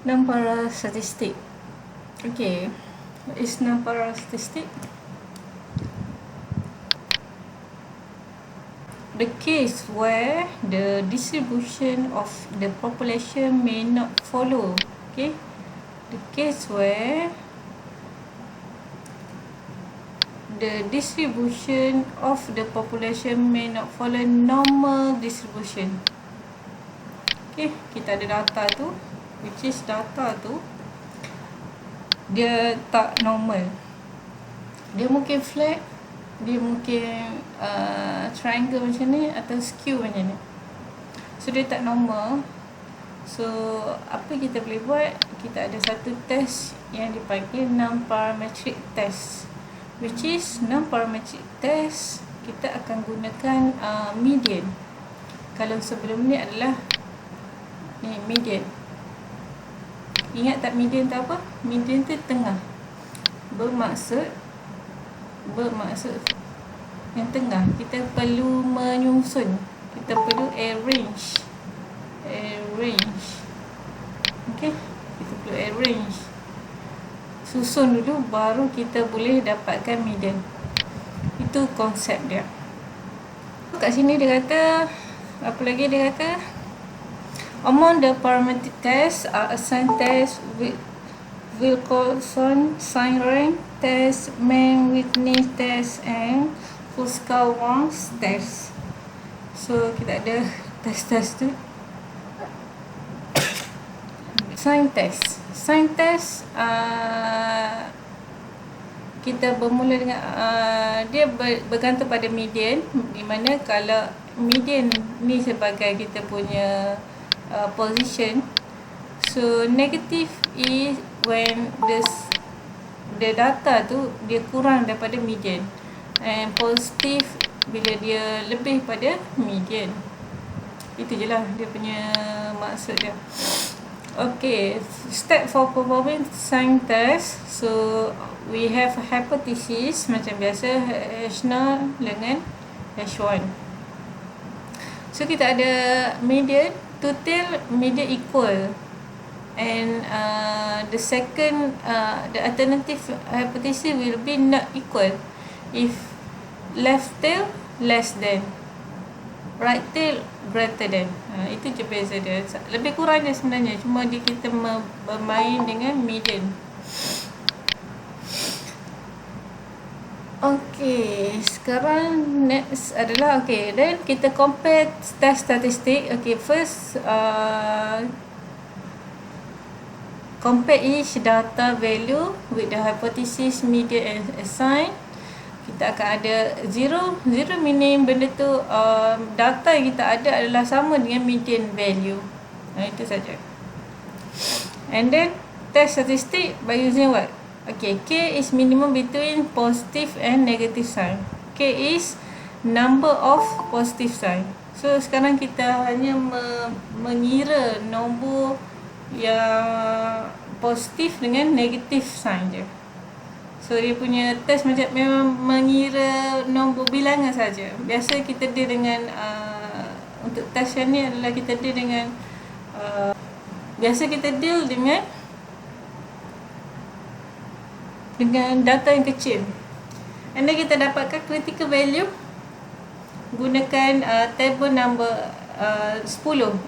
Number statistic. Okay, what is number statistic? The case where the distribution of the population may not follow. Okay, the case where the distribution of the population may not follow normal distribution. Okay, kita ada data tu, which is data tu dia tak normal. Dia mungkin flat, dia mungkin triangle macam ni atau skew macam ni. So dia tak normal. So apa kita boleh buat? Kita ada satu test yang dipanggil non-parametric test, which is non-parametric test kita akan gunakan median. Kalau sebelum ni adalah ni median. Ingat tak median tu apa? Median tu tengah. Bermaksud yang tengah. Kita perlu menyusun. Kita perlu arrange. Okay, kita perlu arrange. Susun dulu baru kita boleh dapatkan median. Itu konsep dia. Kat sini dia kata, apa lagi dia kata? Among the parametric tests are assigned tests with Wilcoxon sign rank test, Mann-Whitney test, and Fusca-Wong's test. So kita ada test tu. Sign test kita bermula dengan dia bergantung pada median, di mana kalau median ni sebagai kita punya position. So negative is when the data tu dia kurang daripada median, and positive bila dia lebih pada median. Itu je lah dia punya maksud dia. Okay, step for performing sign test. So we have hypothesis macam biasa, H0 dengan H1. So kita ada median, total median equal, and the second the alternative hypothesis will be not equal if left tail less than, right tail greater than. Itu je beza dia. Lebih kurang je sebenarnya, cuma kita bermain dengan median. Okay, sekarang next adalah then kita compare test statistik. Okay, first compare each data value with the hypothesis, median, and assign. Kita akan ada zero meaning benda tu data yang kita ada adalah sama dengan median value. Itu saja. And then test statistic by using what? Okay, K is minimum between positive and negative sign. K is number of positive sign. So sekarang kita hanya mengira nombor yang positif dengan negatif sign je. So dia punya test macam memang mengira nombor bilangan saja. Biasa kita deal dengan untuk test yang ni adalah kita deal dengan biasa kita deal dengan data yang kecil. And then kita dapatkan critical value gunakan table number 10.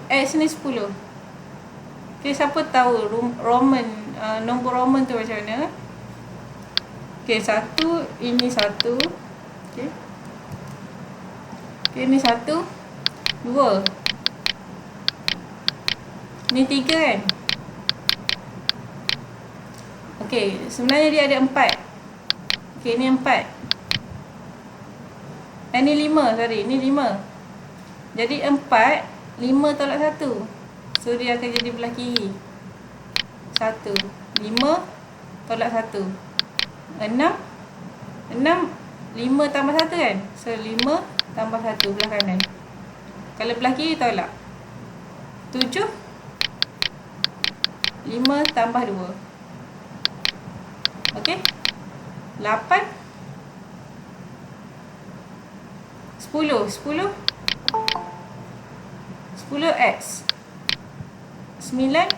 X ni 10. Okay, siapa tahu Roman nombor Roman tu macam mana? Okay, 1, ini 1. Okay, ini 1, 2. Ni 3 kan? Okay, sebenarnya dia ada 4. Okay, ni 4. Ni 5, sorry. Ni 5. Jadi 4, 5 tolak 1. So dia akan jadi belah kiri. 1, 5 tolak 1. 6, 5 tambah 1 kan? So 5 tambah 1 belah kanan. Kalau belah kiri tolak. 7, 5 tambah 2. Okay, 8, 10 10x, 9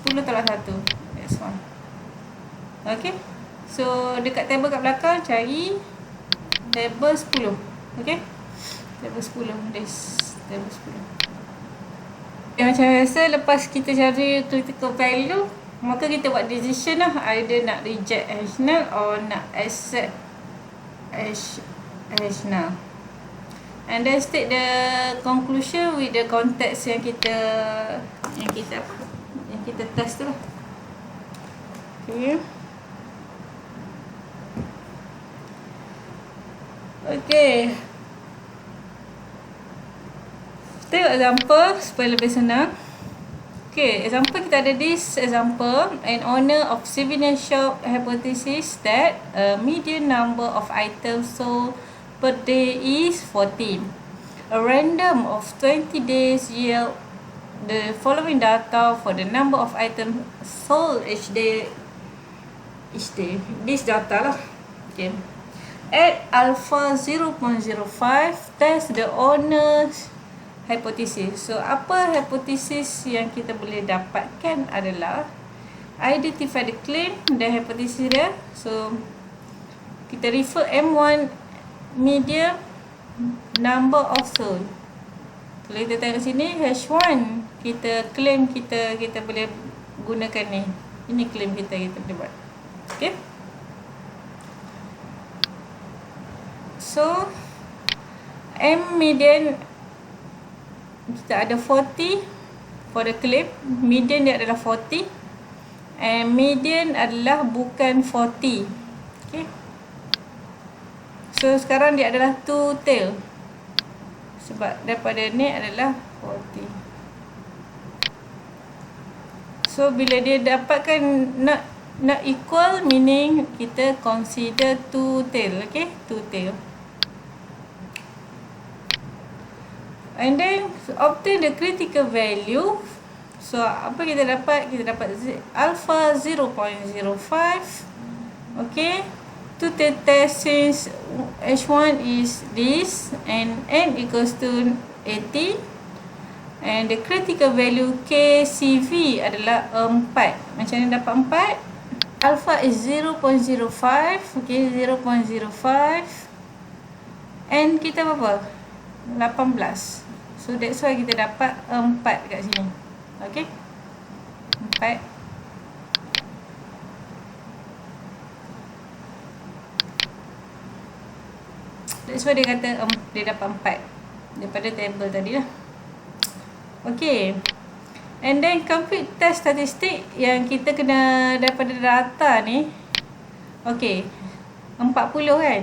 10 tolak 1. That's one. Okay. So dekat table kat belakang cari table 10. Okay. Table 10. This table 10. Macam biasa lepas kita cari critical value, maka kita buat decision lah, either nak reject hash null or nak accept hash null. And then state the conclusion with the context yang kita test tu lah. Okay. Tengok example supaya lebih senang. Okay, example kita ada this example. An owner of souvenir shop hypothesis that a median number of items sold per day is 14. A random of 20 days yield the following data for the number of items sold each day. This data lah. Okay. At alpha 0.05, test the owner's hypothesis. So apa hypothesis yang kita boleh dapatkan adalah identify the claim dan hypothesis dia. So kita refer M1 median number of sold. Kalau kita tengok sini H1 kita claim kita boleh gunakan ni. Ini claim kita boleh buat. Okay. So M median kita ada 40 for the claim. Median dia adalah 40 and median adalah bukan 40. Okay. So sekarang dia adalah two tail sebab daripada ni adalah 40. So bila dia dapatkan not equal, meaning kita consider two tail. Okay, two tail. And then obtain the critical value. So apa kita dapat? Kita dapat alpha 0.05. Okay. To the test since H1 is this and N equals to 80. And the critical value KCV adalah 4. Macam mana dapat 4? Alpha is 0.05. Okay, 0.05. And kita berapa? 18. So that's why kita dapat 4 kat sini. Okay, 4. That's why dia kata dia dapat 4 daripada table tadi lah. Okay. And then compute test statistik yang kita kena daripada data ni. Okay, 40 kan.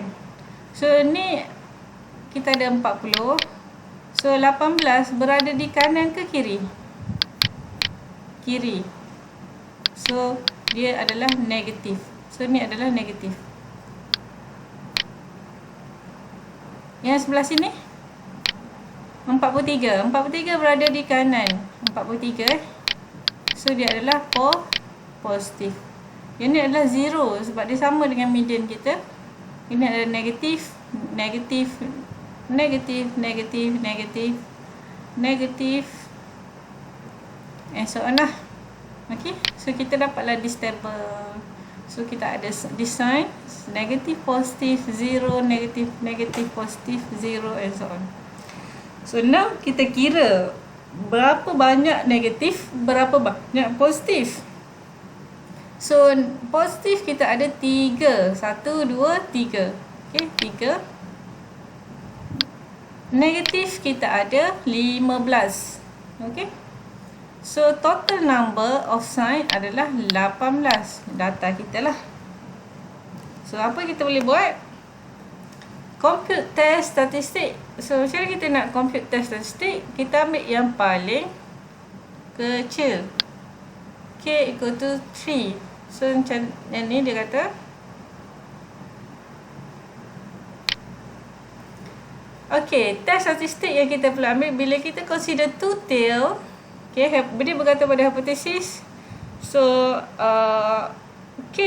So ni kita ada 40. So 18 berada di kanan ke kiri? Kiri. So dia adalah negatif. So ni adalah negatif. Yang sebelah sini 43. 43 berada di kanan. 43 So dia adalah positif. Yang ni adalah 0 sebab dia sama dengan median kita. Ini adalah negatif, negatif, negatif, negatif, negatif, negatif, and so on lah. Okay, so kita dapatlah this table. So kita ada this sign, negatif, positif, 0, negatif, negatif, positif, 0, and so on. So now kita kira berapa banyak negatif, berapa banyak positif. So positif kita ada 3. 1, 2, 3. Okay, 3. Negatif kita ada 15. Okay. So total number of sign adalah 18. Data kita lah. So apa kita boleh buat? Compute test statistik. So macam mana kita nak compute test statistik? Kita ambil yang paling kecil. K equal to 3. So macam yang ni dia kata okay, test statistik yang kita perlu ambil bila kita consider two tail. Okay, dia bergantung pada hipotesis. So K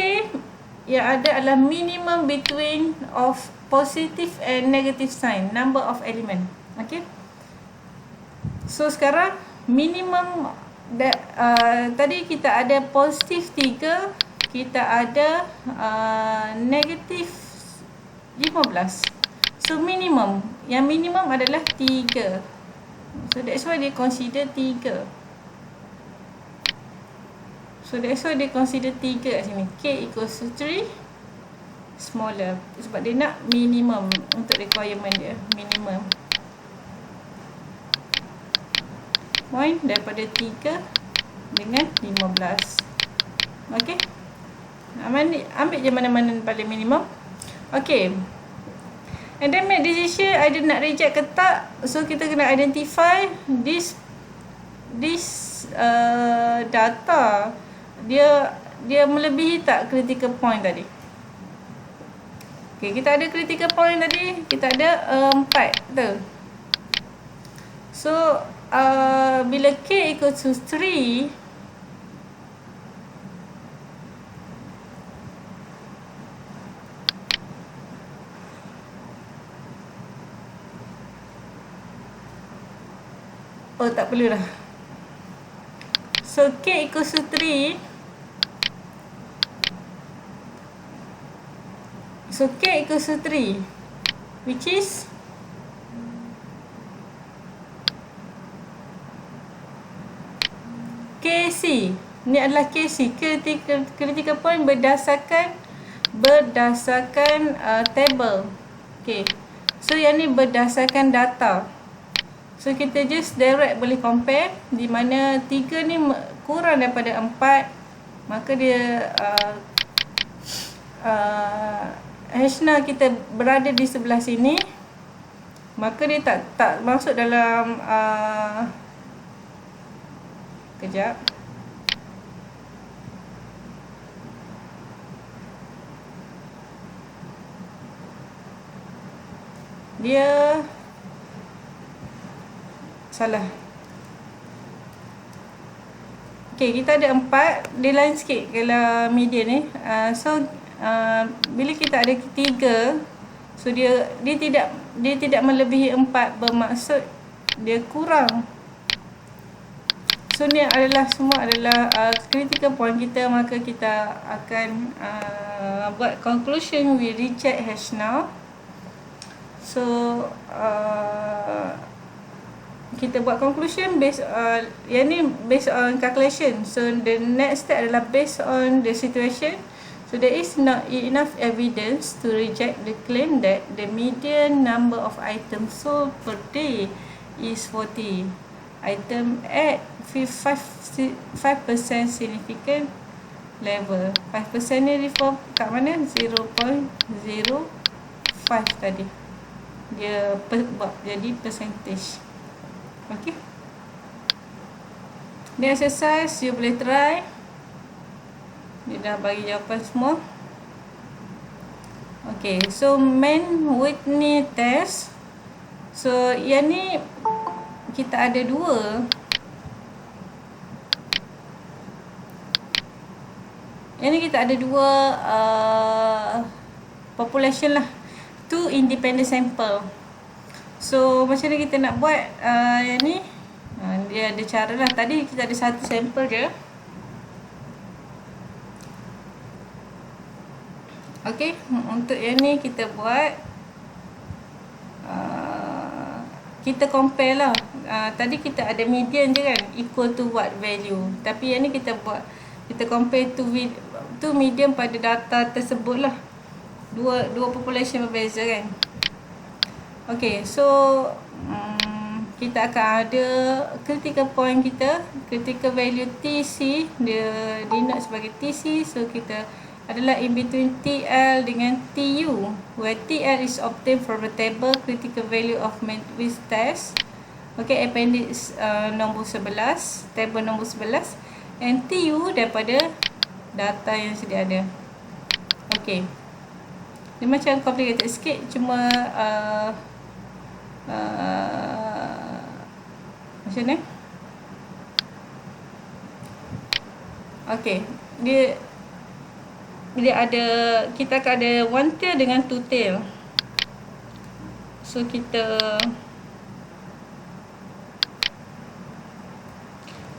yang ada adalah minimum between of positive and negative sign, number of element. Okay. So sekarang minimum tadi kita ada positif 3, kita ada negatif 15. So minimum, yang minimum adalah 3. So that's why dia consider 3. So that's why dia consider 3 kat sini. K equals to 3 smaller. Sebab dia nak minimum untuk requirement dia. Minimum. Point daripada 3 dengan 15. Okay. Ambil je mana-mana paling minimum. Okay. And then make decision either nak reject ke tak. So kita kena identify this data dia melebihi tak critical point tadi. Okay, kita ada critical point tadi, kita ada 4 betul. So bila K equal to 3, oh tak perlu dah. So K equals to 3. So K equals to 3, which is KC. Ini adalah KC, critical point berdasarkan table. Okay. So yang ni berdasarkan data. So kita just direct boleh compare, di mana 3 ni kurang daripada 4, maka dia H0 kita berada di sebelah sini, maka dia tak masuk dalam kejap. Dia salah. Okay, kita ada 4. Dia lain sikit kalau median ni. Bila kita ada 3, so dia tidak melebihi 4, bermaksud dia kurang. So ni semua adalah critical point kita, maka kita akan buat conclusion we reject hash now. So kita buat conclusion based yang ni based on calculation. So the next step adalah based on the situation. So there is not enough evidence to reject the claim that the median number of items sold per day is 40 item at 5% significant level. 5% ni refer kat mana? 0.05 tadi. Dia buat jadi percentage. Okay. Ni exercise you boleh try. Dia dah bagi jawapan semua. Okay, so main Whitney test. So yang ni kita ada 2. Yang ni kita ada 2 population lah. 2 independent sample. So macam mana kita nak buat yang ni? Dia ada cara lah. Tadi kita ada 1 sampel je. Okay, untuk yang ni kita buat kita compare lah. Tadi kita ada median je kan, equal to what value. Tapi yang ni kita buat, kita compare to median pada data tersebut lah. Dua population berbeza kan. Okay, so kita akan ada critical point kita, critical value TC, dia denote sebagai TC. So kita adalah in between TL dengan TU, where TL is obtained from the table critical value of Medwith test. Okay, appendix nombor 11, table nombor 11, and TU daripada data yang sedia ada. Okay, dia macam complicated sikit, cuma macam ni. Okay, dia ada, kita akan ada one tail dengan two tail. So kita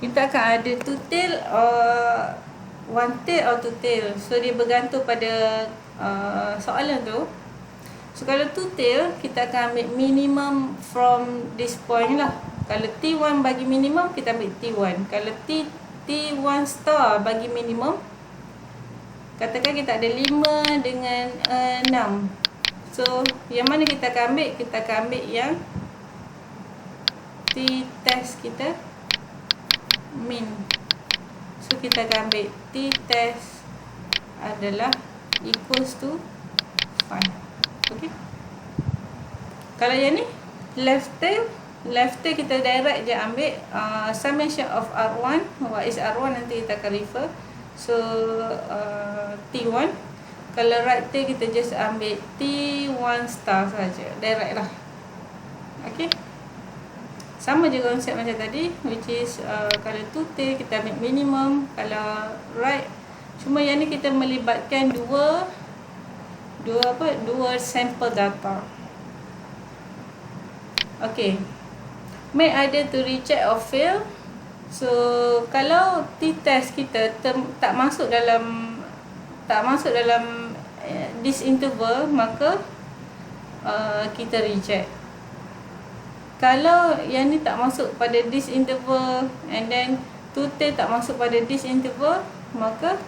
kita akan ada two tail, one tail or two tail. So dia bergantung pada soalan tu. So kalau two tail, kita akan ambil minimum from this point lah. Kalau T1 bagi minimum, kita ambil T1. Kalau T1 star bagi minimum, katakan kita ada 5 dengan 6. So yang mana kita akan ambil? Kita akan ambil yang T test kita min. So kita akan ambil T test adalah equals to 5. Okay. Kalau yang ni left tail kita direct je ambil summation of R1. What is R1 nanti kita akan refer. So T1. Kalau right tail kita just ambil T1 star saja, direct lah. Okay. Sama je konsep macam tadi, which is kalau two tail kita ambil minimum, kalau right. Cuma yang ni kita melibatkan dua sampel data. Okay. Make either to reject or fail. So kalau t-test kita tak masuk dalam this interval, maka kita reject. Kalau yang ni tak masuk pada this interval and then two tail tak masuk pada this interval, maka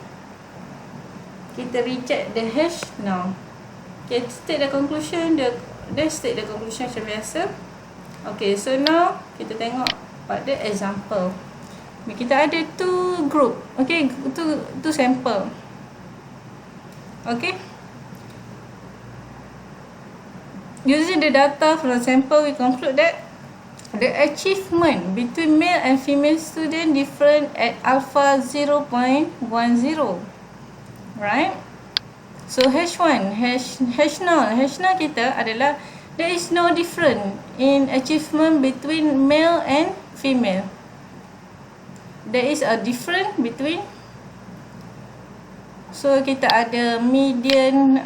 kita reject the hash now. Okay, state the conclusion. State the conclusion macam biasa. Okay, so now kita tengok pada example. Kita ada two group. Okay, two sample. Okay. Using the data from the sample, we conclude that the achievement between male and female student different at alpha 0.10. Right? So H1, H0 kita adalah there is no difference in achievement between male and female. There is a difference between. So kita ada median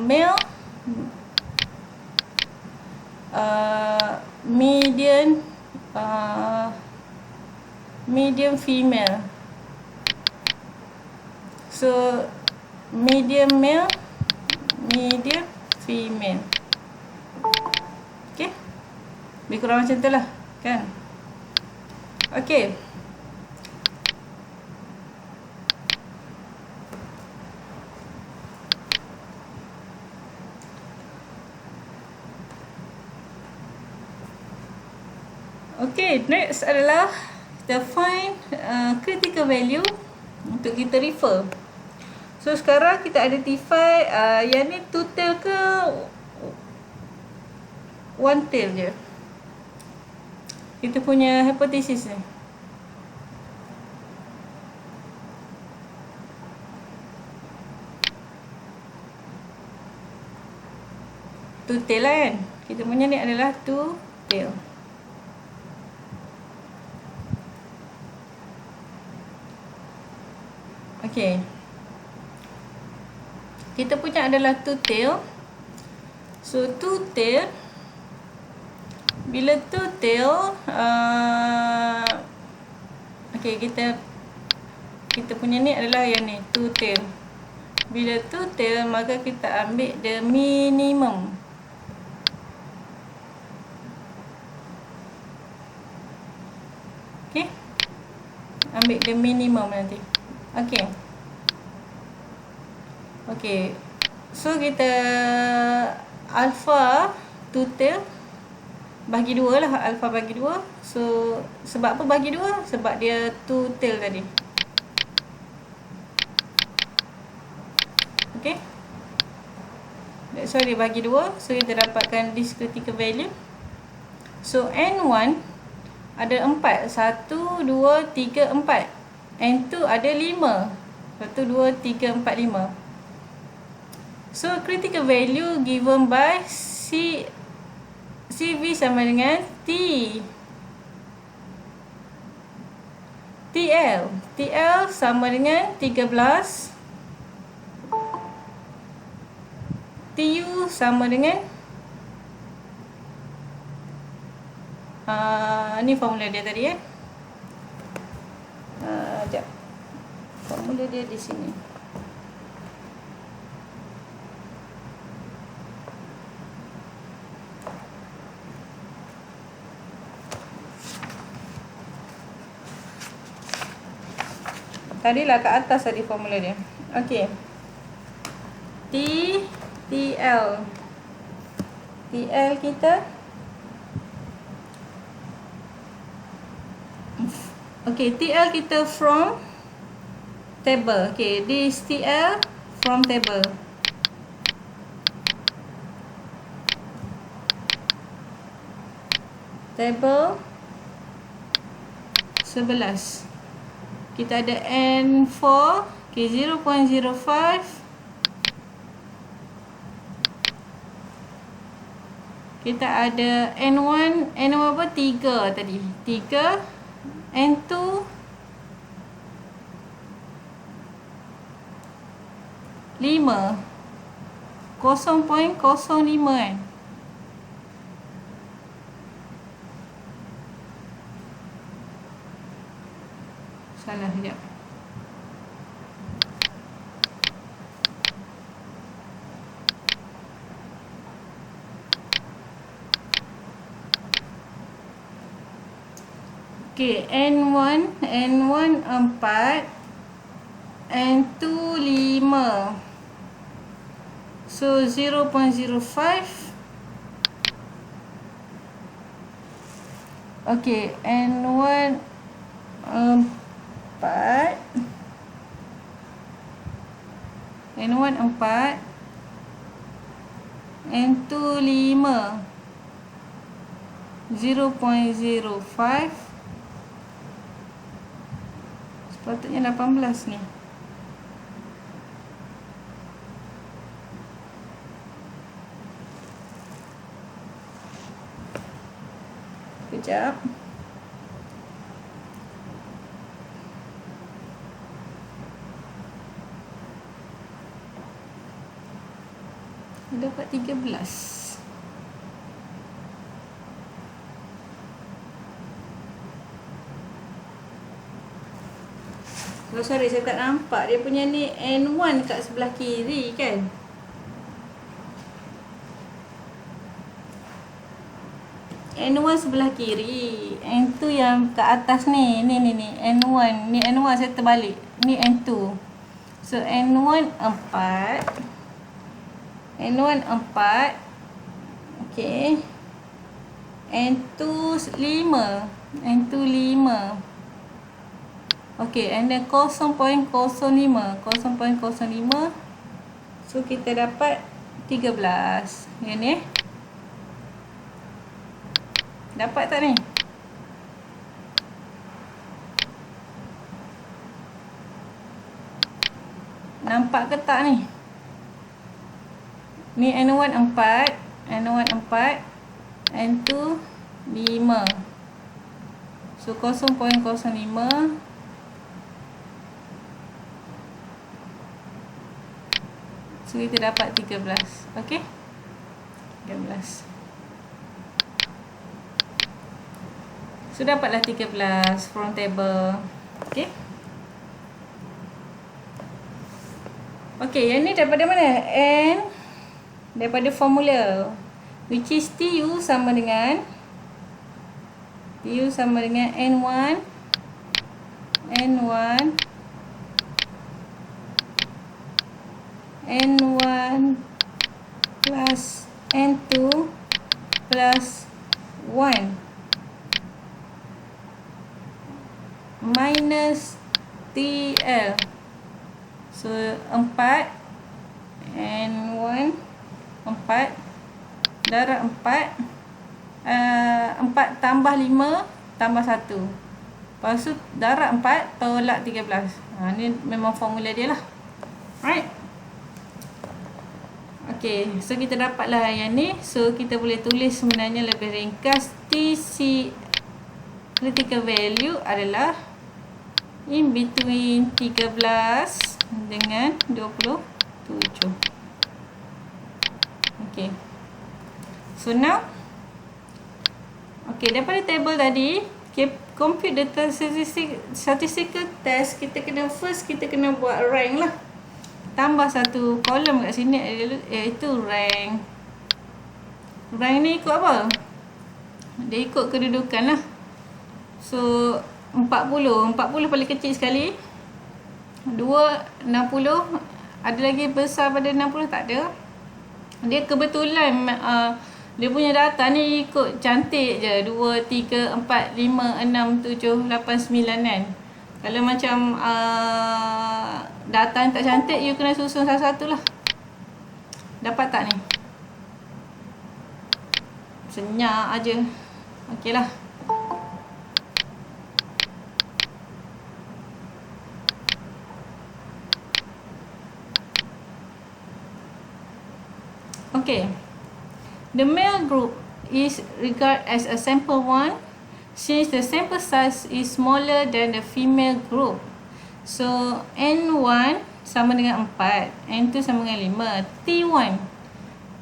male, median female. So median male, median female. Okay, lebih kurang macam tu lah, kan? Okay. Okay, next adalah kita find critical value untuk kita refer. So sekarang kita identify yang ni two tail ke one tail je. Kita punya hypothesis ni. Two tail lah kan. Kita punya ni adalah two tail. Okay. Kita punya adalah two tail. So two tail, bila two tail, okay, kita punya ni adalah yang ni, two tail. Bila two tail, maka kita ambil the minimum. Okay, ambil the minimum nanti. Okay. Okay, so kita alpha two tail bagi 2 lah, alpha bagi 2. So sebab apa bagi 2? Sebab dia two tail tadi. Okay, that's why dia bagi 2. So kita dapatkan this critical value. So N1 ada 4. 1, 2, 3, 4. N2 ada 5. 1, 2, 3, 4, 5. So critical value given by CV sama dengan TL sama dengan 13. TU sama dengan ni formula dia tadi Sekejap. Formula dia di sini. Tadilah kat atas tadi formula dia. Okey. TL kita. Okey, TL kita from table. Okey, this TL from table. Table 11. Kita ada N4, okay, 0.05. Kita ada N1 apa? 3 tadi. 3. N2 5. 0.05 kan? Salah sekejap. Okay, N1 4, N2 5. So 0.05. Okay, N1 4, N1 4, N2 5. 0.05. Sepatutnya 18 ni. Kejap. Dapat 13. Oh, sorry, saya tak nampak. Dia punya ni N1 kat sebelah kiri kan? N1 sebelah kiri. N2 yang kat atas ni. Ni. N1. Ni N1 saya terbalik. Ni N2. So, N1 4. N1 4. Okay. N2 5. N2 5. Okay, and then 0.05. 0.05. So, kita dapat 13. Yang ni. Dapat tak ni? Nampak ke tak ni? Ni N1 4. N1 4. N2 5. So, 0.05. So, kita dapat 13. Okay? 13. So, dapatlah 13 from table. Okay? Okay, yang ni daripada mana? N daripada formula. Which is TU sama dengan N1 plus N2 plus 1 minus TL. So 4 N1 4 darab 4 4 tambah 5 tambah 1. Lepas tu darab 4 tolak 13. Ni memang formula dia lah. Alright. Okay, so kita dapatlah yang ni. So kita boleh tulis sebenarnya lebih ringkas. TC critical value adalah in between 13 dengan 27. Okay. So now, okay, daripada table tadi, compute the statistical test, kita kena buat rank lah. Tambah satu kolom kat sini iaitu rank. Rank ni ikut apa? Dia ikut kedudukan lah. So 40 paling kecil sekali. 60, ada lagi besar pada 60? Tak ada. Dia kebetulan dia punya data ni ikut cantik je. 2, 3, 4, 5, 6, 7, 8, 9 kan. Kalau macam data yang tak cantik, you kena susun satu-satu lah. Dapat tak ni? Senyap aja. Okey lah. Okay. The male group is regarded as a sample 1 since the sample size is smaller than the female group. So N1 sama dengan 4, N2 sama dengan 5,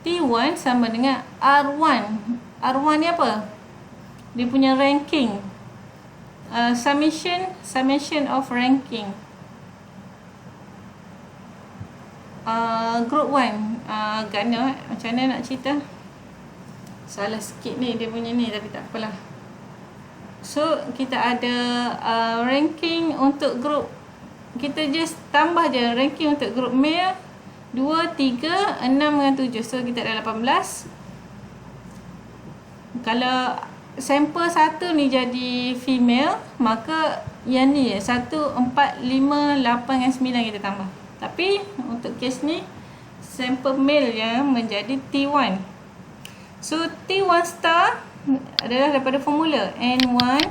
T1 sama dengan R1. R1 ni apa? Dia punya ranking. Summation of ranking. Group 1. Gana macam mana nak cerita? Salah sikit ni dia punya ni, tapi tak apalah. So kita ada ranking untuk group. Kita just tambah je ranking untuk group male 2, 3, 6 dengan 7. So kita ada 18. Kalau sampel 1 ni jadi female, maka yang ni 1, 4, 5, 8 dengan 9 kita tambah. Tapi untuk kes ni sampel male yang menjadi T1. So T1 star adalah daripada formula N1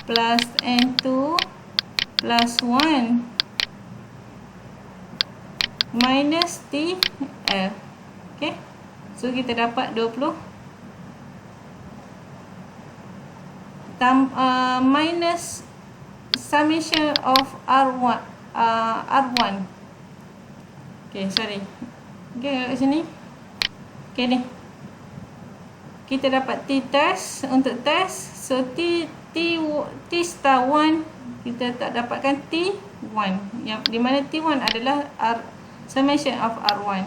plus N2 plus 1 minus TL. Okay. So kita dapat 20 minus summation of R1. Okay, sorry. Okay, kat sini. Okay ni. Kita dapat T test untuk test. So T star 1 kita tak dapatkan T1. Yang di mana T1 adalah summation of R1.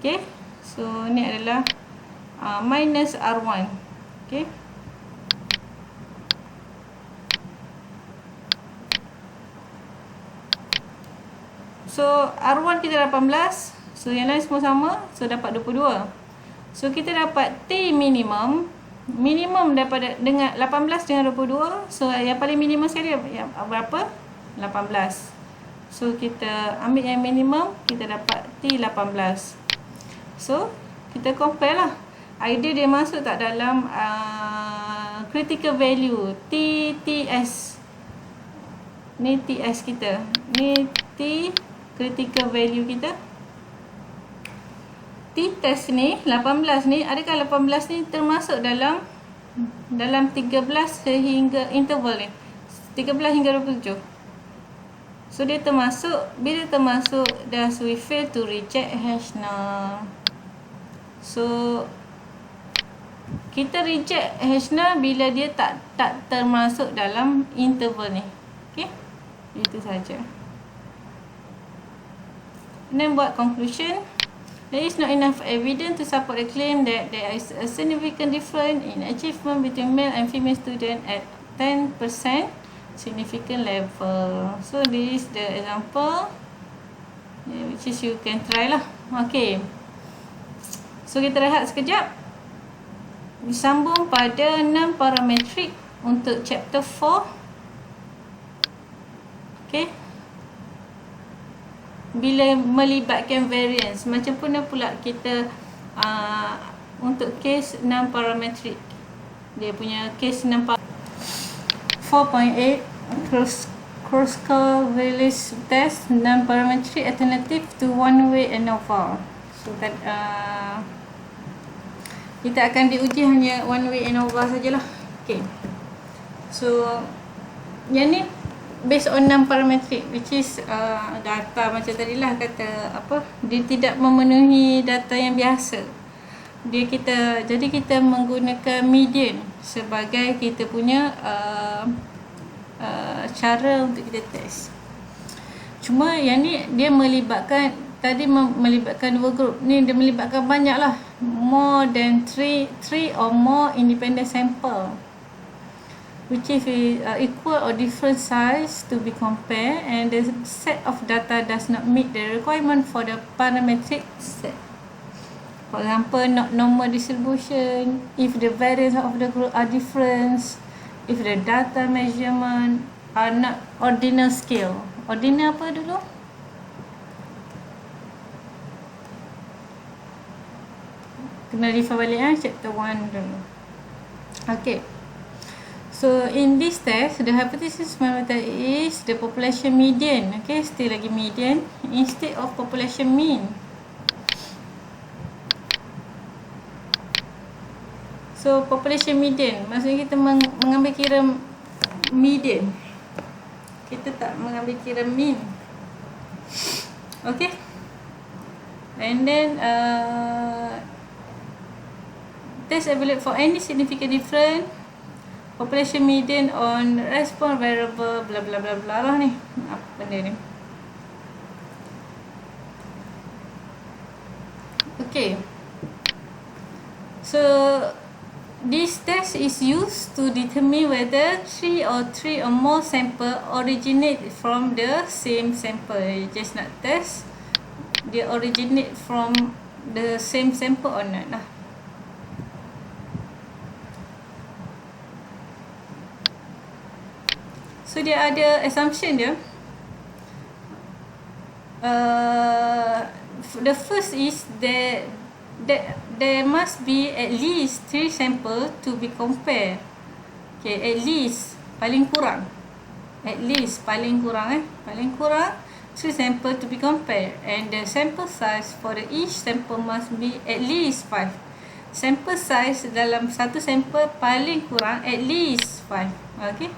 Okay. So ni adalah minus R1. Okay. So R1 kita 18. So yang lain semua sama. So dapat 22. So kita dapat T minimum. Minimum daripada dengan 18 dengan 22. So yang paling minimum sekali yang berapa? 18. So kita ambil yang minimum, kita dapat T18. So kita compare lah. Either dia masuk tak dalam critical value TS. Ni TS kita. Ni T critical value kita. T test ni 18 ni, adakah 18 ni termasuk dalam 13 sehingga interval ni 13 hingga 27. So dia termasuk. Bila termasuk, thus we fail to reject hash null. So kita reject hash null bila dia tak termasuk dalam interval ni. Okay, itu saja. Then buat conclusion. There is not enough evidence to support the claim that there is a significant difference in achievement between male and female students at 10% significant level. So this is the example, which is you can try lah. Okay. So kita rehat sekejap. Disambung pada non-parametric untuk chapter 4. Okay. Bila melibatkan variance, macam mana pula kita untuk case non-parametric. Dia punya case 4.8 cross-correlation test non-parametric alternative to one-way ANOVA. So kita akan diuji hanya one-way ANOVA sajalah. Okay. So yang ni based on non-parametric, which is data macam tadilah kata apa, dia tidak memenuhi data yang biasa. Jadi kita menggunakan median sebagai kita punya cara untuk kita test. Cuma yang ni dia melibatkan melibatkan dua grup. Ni dia melibatkan banyak lah, more than three or more independent sample, which is equal or different size to be compared, and the set of data does not meet the requirement for the parametric set. For example, not normal distribution, if the variance of the group are different, if the data measurement are not ordinal scale. Ordinal apa dulu? Kena refer balik chapter 1 dulu. Okay. So in this test, the hypothesis method is the population median. Okay, still lagi median instead of population mean. So population median, maksudnya kita mengambil kira median. Kita tak mengambil kira mean. Okay. And then test evaluate for any significant difference population median on response variable bla bla bla bla lah ni. Apa benda ni? Okay. So this test is used to determine whether three or more sample originate from the same sample. You just nak test they originate from the same sample or not lah. So dia ada assumption dia. The first is that there must be at least 3 sample to be compared. Okay, at least paling kurang. At least paling kurang paling kurang 3 sample to be compared, and the sample size for each sample must be at least 5. Sample size dalam satu sample paling kurang at least 5. Okay.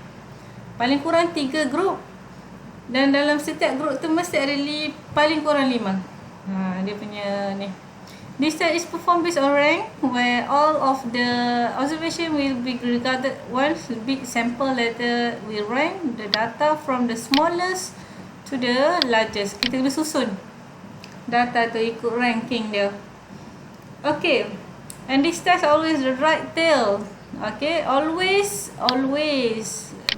Paling kurang 3 grup, dan dalam setiap grup tu mesti ada paling kurang 5. Dia punya ni. This test is performed based on rank, where all of the observation will be regarded once big sample. Later we rank the data from the smallest to the largest. Kita kena susun data tu ikut ranking dia. Okay. And this test always the right tail. Okay, always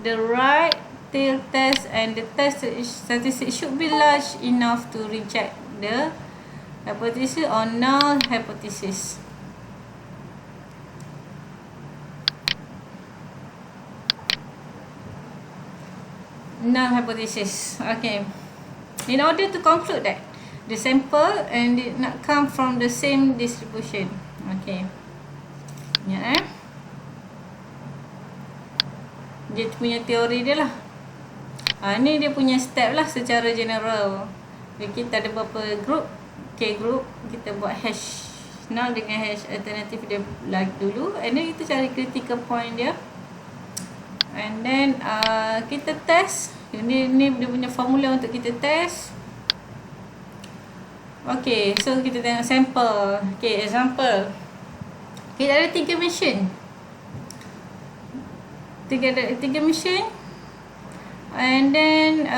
the right tail test, and the test statistic should be large enough to reject the hypothesis or null hypothesis. Null hypothesis. Okay. In order to conclude that the sample and it not come from the same distribution. Okay. Ya, dia punya teori dia lah. Ni dia punya step lah secara general. Kita ada beberapa group, K group, kita buat hash null dengan hash alternatif dia lagi dulu, and then kita cari critical point dia, and then kita test. Ni dia punya formula untuk kita test. Okay, so kita tengok sample. Okay, example, kita ada 3 machine. Tiga machine, and then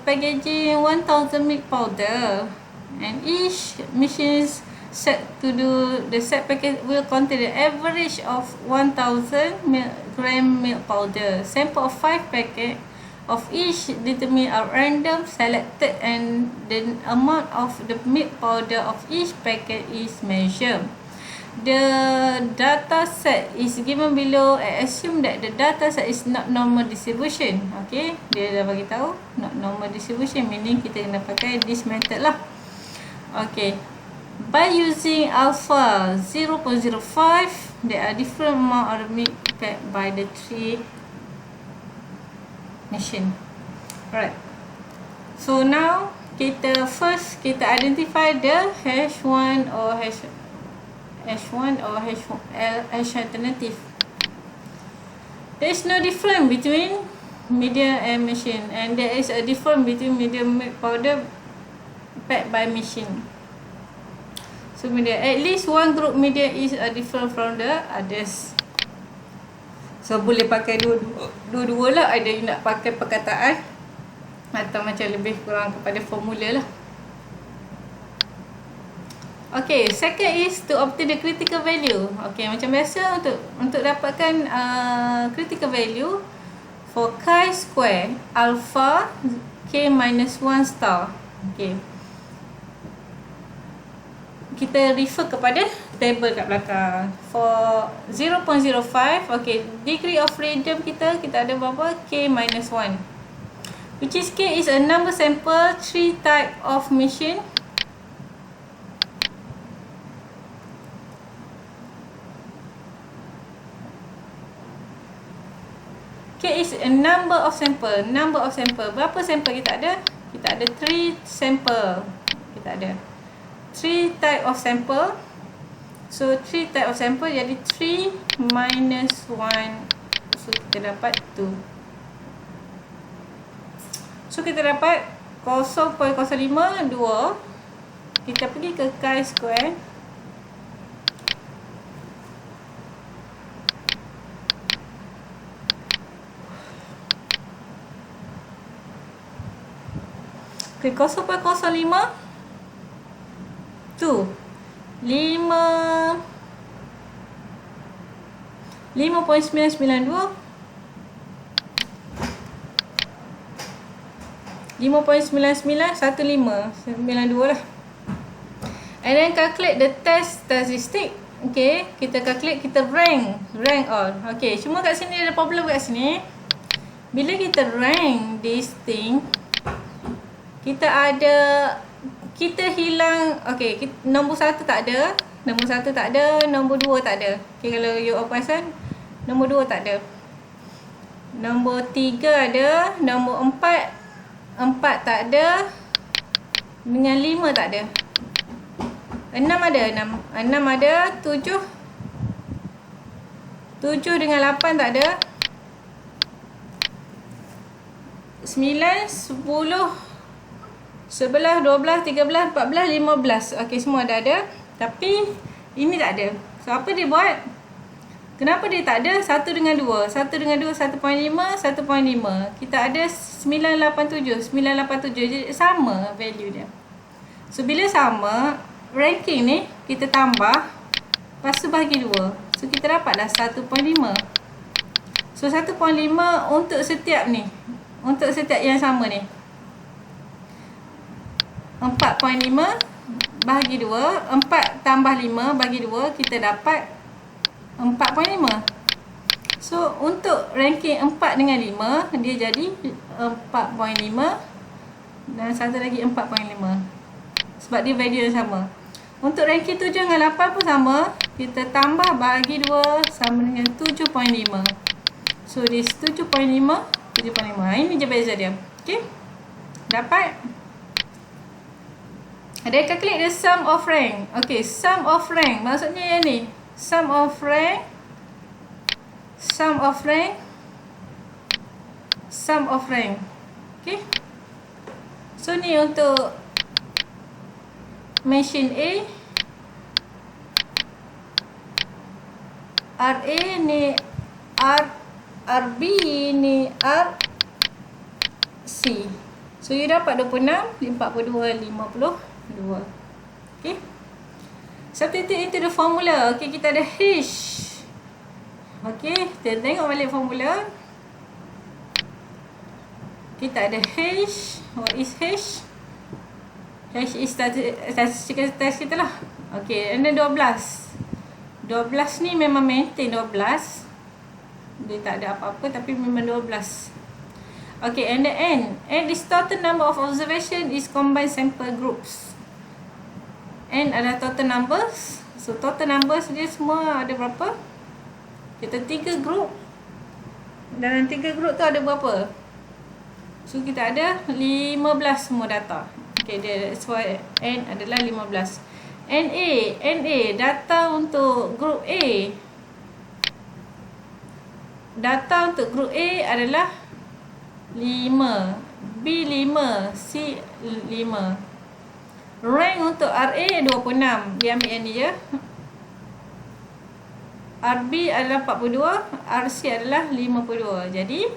packaging 1000 milk powder, and each machine set to do the set packet will contain the average of 1000 gram milk powder. Sample of 5 packet of each determined are random selected, and the amount of the milk powder of each packet is measured. The data set is given below. I assume that the data set is not normal distribution. Okay, dia dah bagi tahu not normal distribution, meaning kita kena pakai this method lah. Okay, by using alpha 0.05, there are different amount of milk packed by the 3 machine. Alright, so now kita identify the H1 or H1 or H alternative. There is no difference between medium and machine, and there is a difference between medium milk powder packed by machine. So median, at least one group median is different from the others. So boleh pakai dua-dua lah. Ada you nak pakai perkataan atau macam lebih kurang kepada formula lah. Okay, second is to obtain the critical value. Okay, macam biasa untuk dapatkan critical value for chi-square alpha k minus 1 star. Okay, kita refer kepada table kat belakang. For 0.05, okay, degree of freedom kita ada berapa? K minus 1. Which is K is a number sample, 3 type of machine. K is a number of sample. Number of sample. Berapa sample kita ada? Kita ada 3 sample. Kita ada 3 type of sample. So 3 type of sample jadi 3 minus 1. So kita dapat 2. So kita dapat 0.05 2. Kita pergi ke chi-square. Okay, 0.05 2 5.992 5.991592 lah. And then calculate the test statistic. Okay, kita calculate, kita rank all. Okay, cuma kat sini ada problem kat sini. Bila kita rank this thing, kita hilang. Okay, nombor 1 tak ada. Nombor 1 tak ada, nombor 2 tak ada. Okay, kalau you perasan, nombor 2 tak ada. Nombor 3 ada, nombor 4 tak ada. Dengan 5 tak ada. 6 ada, 6 ada, 7 dengan 8 tak ada. 9, 10, 11, 12, 13, 14, 15. Okey, semua dah ada. Tapi ini tak ada. So apa dia buat? Kenapa dia tak ada? 1 dengan 2. 1 dengan 2 1.5, 1.5. Kita ada 987. 987 jadi sama value dia. So bila sama, ranking ni kita tambah, lepas tu bagi 2. So kita dapatlah 1.5. So 1.5 untuk setiap ni. Untuk setiap yang sama ni. 4.5 bahagi 2, 4 tambah 5 bagi 2, kita dapat 4.5. So untuk ranking 4 dengan 5, dia jadi 4.5 dan satu lagi 4.5. Sebab dia value yang sama. Untuk ranking 7 dengan 8 pun sama, kita tambah bahagi 2 sama dengan 7.5. So this 7.5. Ini je beza dia. Okay, dapat. Ada calculate the sum of rank. Okay, sum of rank maksudnya yang ni. Sum of rank. Okay. So ni untuk machine A. RA ni RB ni RC. So you dapat 26, 42, 52. Okay. Substitute into the formula. Okay, kita ada H. Okay, kita tengok balik formula. Kita ada H. What is H? H is statistical test kita lah. Okay, and then 12. 12 ni memang maintain 12. Dia tak ada apa-apa tapi memang 12. Okay, and the N. N is total number of observation is combined sample groups. N adalah total numbers. So total numbers dia semua ada berapa? Kita 3 group. Dalam 3 group tu ada berapa? So kita ada 15 semua data. Okay, that's why N adalah 15. NA data untuk group A. Data untuk group A adalah 5, B 5, C 5. Rank untuk RA 26. Dia ambil yang ni je. RB adalah 42, RC adalah 52. Jadi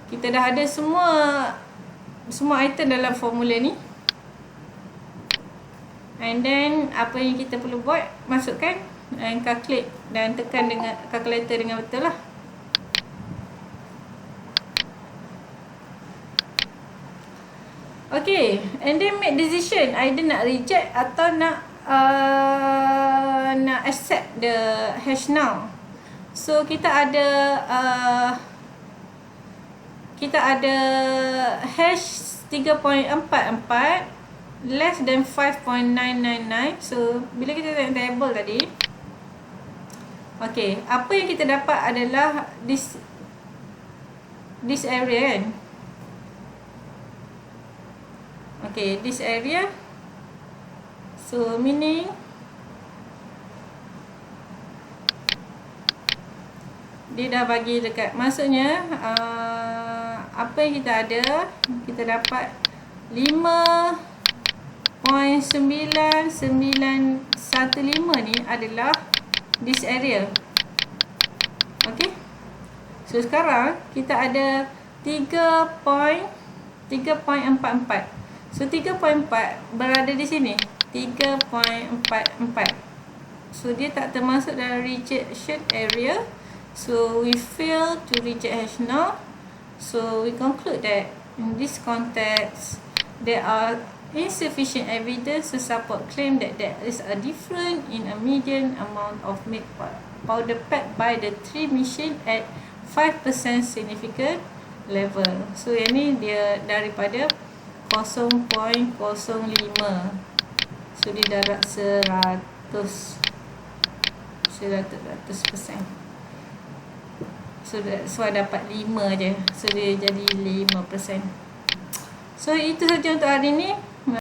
kita dah ada semua item dalam formula ni. And then apa yang kita perlu buat, masukkan and calculate dan tekan dengan calculator dengan betul lah. Okay, and then make decision either nak reject atau nak accept the hash now. So kita ada hash 3.44 less than 5.999. So bila kita tengok table tadi, okay, apa yang kita dapat adalah this area kan. Okay, this area. So meaning dia dah bagi dekat, maksudnya apa yang kita ada, kita dapat 5.9915 ni adalah this area. Okay, so sekarang kita ada 3.44. So 3.4 berada di sini, 3.44. So dia tak termasuk dalam rejection area. So we fail to reject hash now. So we conclude that in this context there are insufficient evidence to support claim that there is a difference in a median amount of milk powder packed by the 3 machine at 5% significant level. So yang ni dia daripada 0.05. So dia darab 100%. So dapat 5 je. So dia jadi 5%. So itu saja untuk hari ni.